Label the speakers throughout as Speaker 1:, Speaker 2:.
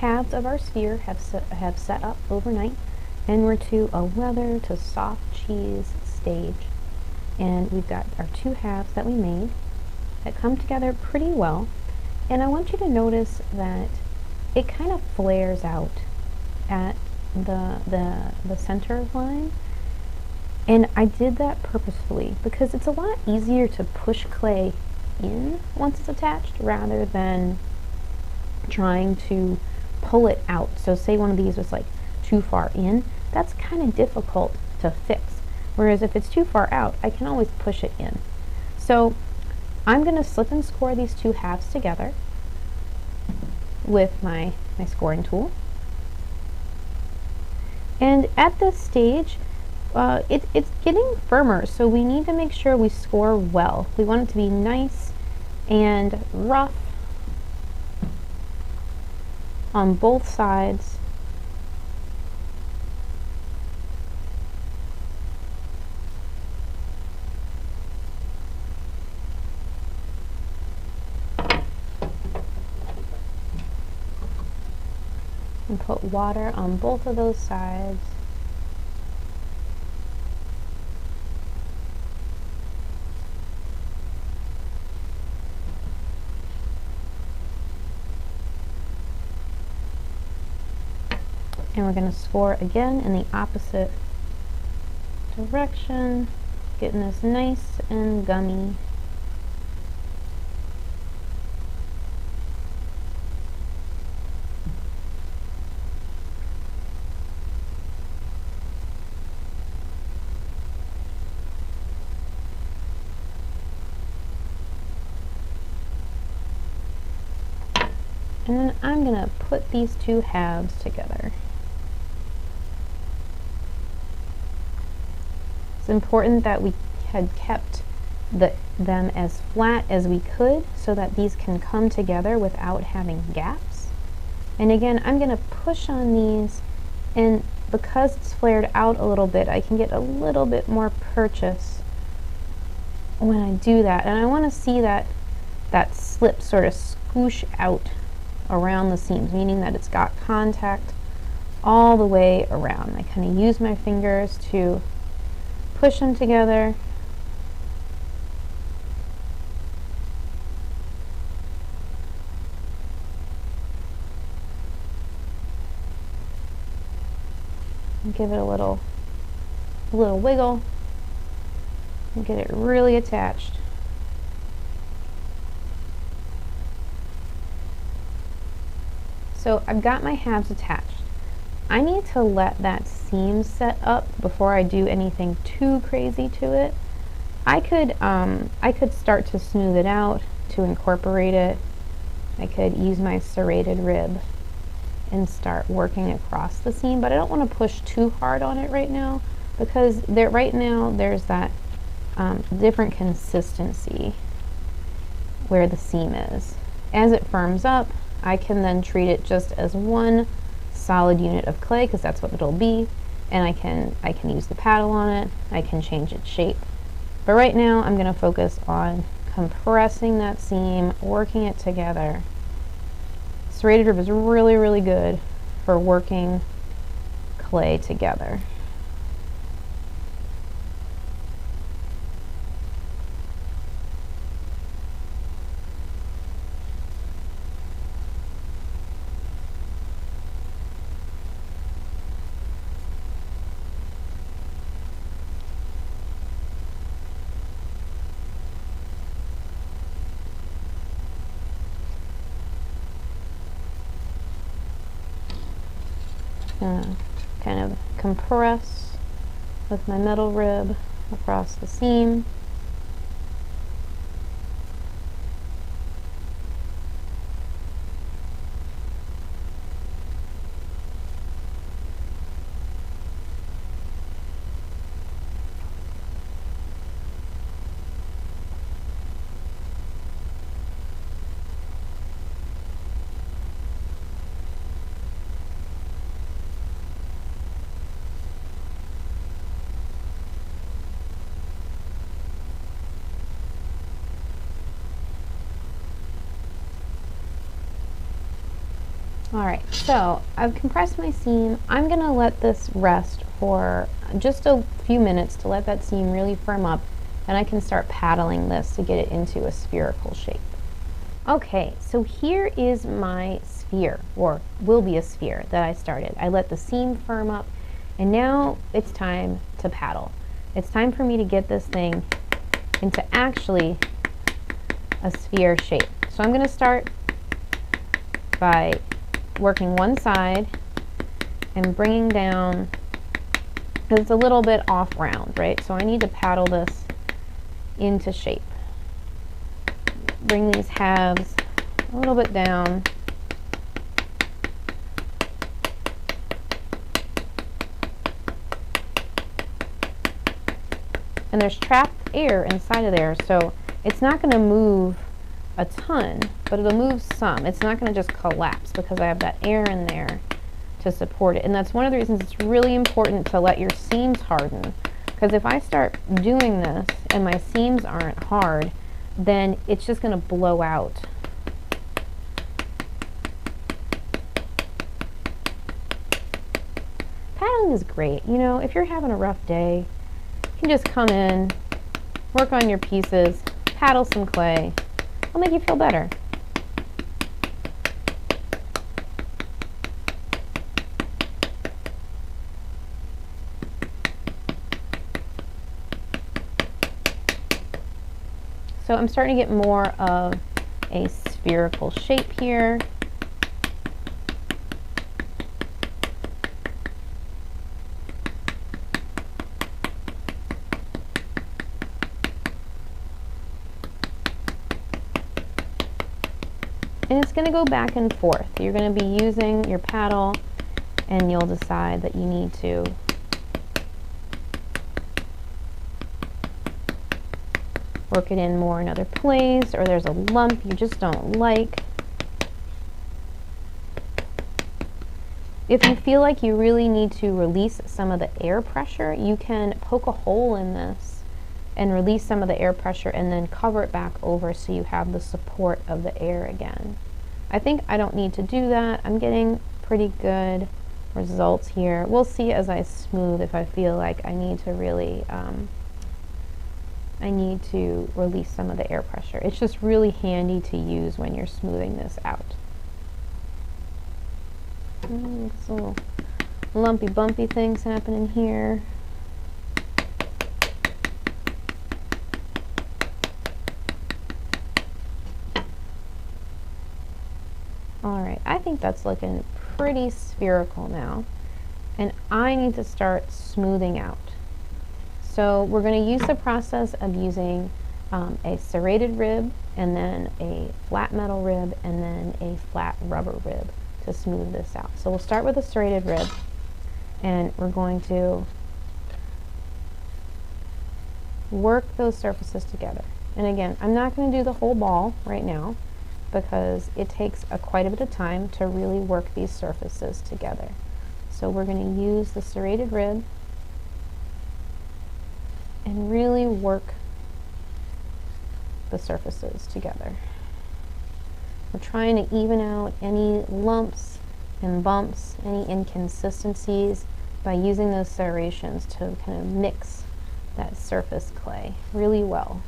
Speaker 1: halves of our sphere have set up overnight, and we're to a leather to soft cheese stage. And we've got our two halves that we made that come together pretty well. And I want you to notice that it kind of flares out at the center line. And I did that purposefully because it's a lot easier to push clay in once it's attached rather than trying to pull it out. So say one of these was like too far in, that's kind of difficult to fix. Whereas if it's too far out, I can always push it in. So I'm going to slip and score these two halves together with my scoring tool. And at this stage, it's getting firmer, so we need to make sure we score well. We want it to be nice and rough on both sides. And put water on both of those sides. And we're going to score again in the opposite direction, getting this nice and gummy. And then I'm going to put these two halves together. It's important that we had kept them as flat as we could so that these can come together without having gaps. And again, I'm going to push on these, and because it's flared out a little bit, I can get a little bit more purchase when I do that. And I want to see that slip sort of swoosh out around the seams, meaning that it's got contact all the way around. I kind of use my fingers to push them together. And give it a little wiggle and get it really attached. So I've got my halves attached. I need to let that seam set up before I do anything too crazy to it. I could start to smooth it out to incorporate it. I could use my serrated rib and start working across the seam, but I don't want to push too hard on it right now because right now there's that different consistency where the seam is. As it firms up, I can then treat it just as one solid unit of clay because that's what it'll be, and I can use the paddle on it. I can change its shape, but right now I'm going to focus on compressing that seam, working it together. Serrated rib is really, really good for working clay together. Kind of compress with my metal rib across the seam. Alright, so I've compressed my seam. I'm going to let this rest for just a few minutes to let that seam really firm up, and I can start paddling this to get it into a spherical shape. Okay, so here is my sphere, or will be a sphere that I started. I let the seam firm up, and now it's time to paddle. It's time for me to get this thing into actually a sphere shape. So I'm going to start by working one side and bringing down, because it's a little bit off round, right? So I need to paddle this into shape. Bring these halves a little bit down. And there's trapped air inside of there, so it's not going to move a ton, but it'll move some. It's not going to just collapse because I have that air in there to support it. And that's one of the reasons it's really important to let your seams harden. Because if I start doing this and my seams aren't hard, then it's just going to blow out. Paddling is great. You know, if you're having a rough day, you can just come in, work on your pieces, paddle some clay. It'll make you feel better. So I'm starting to get more of a spherical shape here. And it's going to go back and forth. You're going to be using your paddle, and you'll decide that you need to work it in more another place, or there's a lump you just don't like. If you feel like you really need to release some of the air pressure, you can poke a hole in this and release some of the air pressure and then cover it back over so you have the support of the air again. I think I don't need to do that. I'm getting pretty good results here. We'll see as I smooth if I feel like I need to really I need to release some of the air pressure. It's just really handy to use when you're smoothing this out. Some little lumpy bumpy things happening here. Alright, I think that's looking pretty spherical now, and I need to start smoothing out. So we're going to use the process of using a serrated rib, and then a flat metal rib, and then a flat rubber rib to smooth this out. So we'll start with a serrated rib, and we're going to work those surfaces together. And again, I'm not going to do the whole ball right now, because it takes quite a bit of time to really work these surfaces together. So we're going to use the serrated rib and really work the surfaces together. We're trying to even out any lumps and bumps, any inconsistencies, by using those serrations to kind of mix that surface clay really well.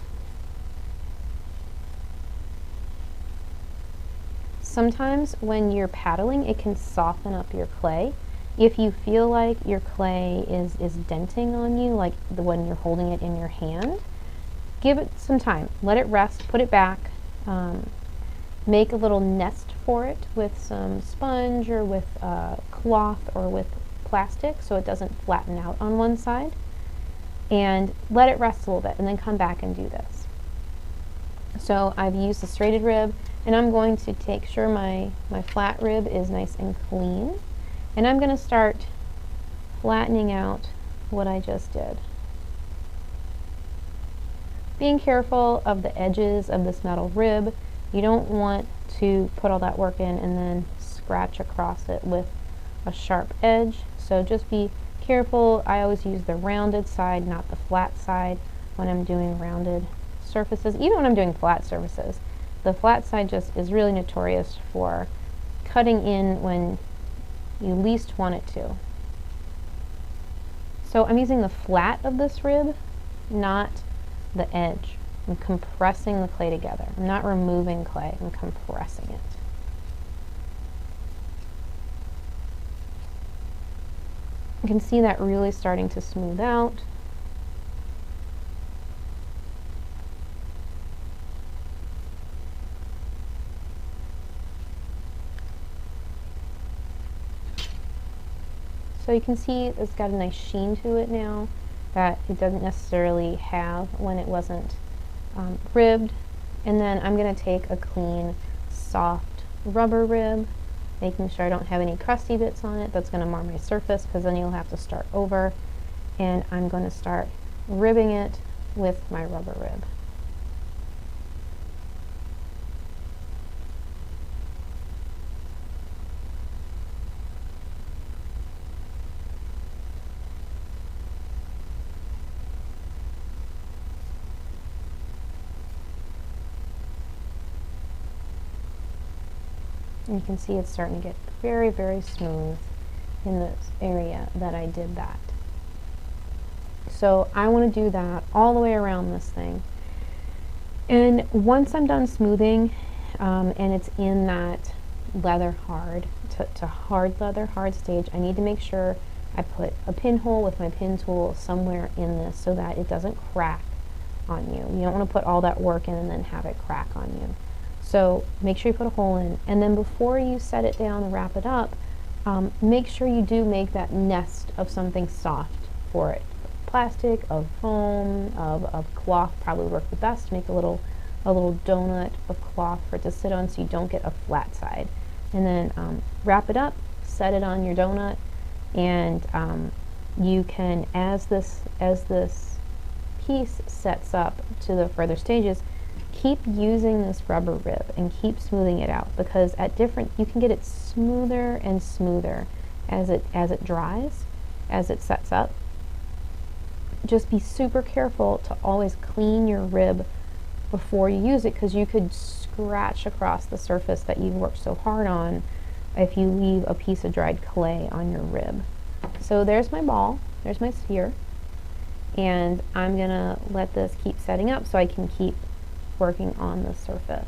Speaker 1: Sometimes when you're paddling, it can soften up your clay. If you feel like your clay is denting on you, like when you're holding it in your hand, give it some time. Let it rest, put it back, make a little nest for it with some sponge or with cloth or with plastic so it doesn't flatten out on one side, and let it rest a little bit and then come back and do this. So I've used the serrated rib, and I'm going to take sure my flat rib is nice and clean, and I'm going to start flattening out what I just did. Being careful of the edges of this metal rib. You don't want to put all that work in and then scratch across it with a sharp edge, so just be careful. I always use the rounded side, not the flat side, when I'm doing rounded surfaces, even when I'm doing flat surfaces. The flat side just is really notorious for cutting in when you least want it to. So I'm using the flat of this rib, not the edge. I'm compressing the clay together. I'm not removing clay, I'm compressing it. You can see that really starting to smooth out. So you can see it's got a nice sheen to it now that it doesn't necessarily have when it wasn't ribbed. And then I'm going to take a clean, soft rubber rib, making sure I don't have any crusty bits on it. That's going to mar my surface because then you'll have to start over. And I'm going to start ribbing it with my rubber rib. And you can see it's starting to get very, very smooth in this area that I did that. So I want to do that all the way around this thing. And once I'm done smoothing, and it's in that leather hard to hard leather hard stage, I need to make sure I put a pinhole with my pin tool somewhere in this so that it doesn't crack on you. You don't want to put all that work in and then have it crack on you. So make sure you put a hole in, and then before you set it down and wrap it up, make sure you do make that nest of something soft for it. Plastic, of foam, of cloth probably would work the best. Make a little donut of cloth for it to sit on so you don't get a flat side. And then wrap it up, set it on your donut, and you can, as this piece sets up to the further stages, keep using this rubber rib and keep smoothing it out, because you can get it smoother and smoother as it dries, as it sets up. Just be super careful to always clean your rib before you use it, because you could scratch across the surface that you've worked so hard on if you leave a piece of dried clay on your rib. So there's my ball, there's my sphere, and I'm gonna let this keep setting up so I can keep working on the surface.